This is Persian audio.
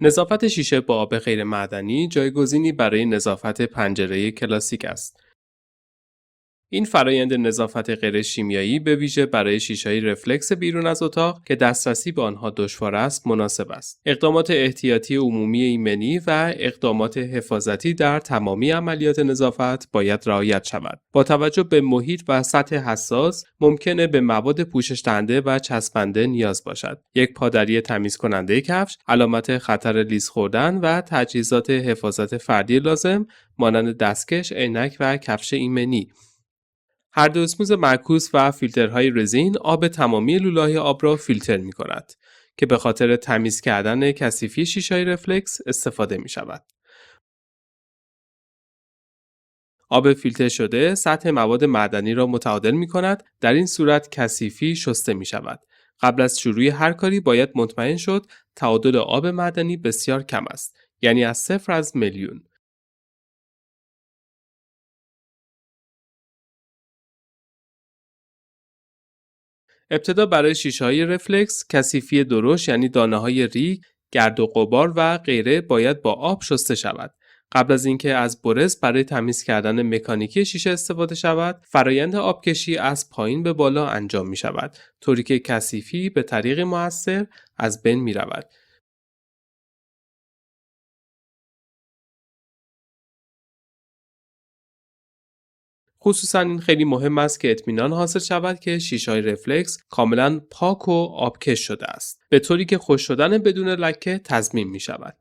نظافت شیشه با آب غیر معدنی جایگزینی برای نظافت پنجره کلاسیک است. این فرایند نظافت غیر شیمیایی به ویژه برای شیشه‌های رفلکس بیرون از اتاق که دسترسی به آنها دشوار است مناسب است. اقدامات احتیاطی عمومی ایمنی و اقدامات حفاظتی در تمامی عملیات نظافت باید رعایت شود. با توجه به محیط و سطح حساس ممکنه به مواد پوشش دهنده و چسبنده نیاز باشد. یک پادری تمیز کننده کفش، علامت خطر لیز خوردن و تجهیزات حفاظت فردی لازم مانند دستکش، عینک و کفش ایمنی. هر دو اسموز معکوس و فیلترهای رزین آب تمامی لوله‌های آب را فیلتر می‌کند که به خاطر تمیز کردن کثیفی شیشه‌های رفلکس استفاده می‌شود. آب فیلتر شده سطح مواد معدنی را متعادل می‌کند. در این صورت کثیفی شسته می‌شود. قبل از شروع هر کاری باید مطمئن شد تعادل آب معدنی بسیار کم است، یعنی از 0 از میلیون. ابتدا برای شیشه‌های رفلکس کثیفی درشت یعنی دانه‌های ریگ، گرد و غبار و غیره باید با آب شسته شود. قبل از اینکه از برس برای تمیز کردن مکانیکی شیشه استفاده شود، فرایند آبکشی از پایین به بالا انجام می شود، طوری که کثیفی به طریق مؤثر از بین می رود. خصوصا این خیلی مهم است که اطمینان حاصل شود که شیشه‌های رفلکس کاملا پاک و آبکش شده است، به طوری که خشک شدن بدون لکه تضمین می شود.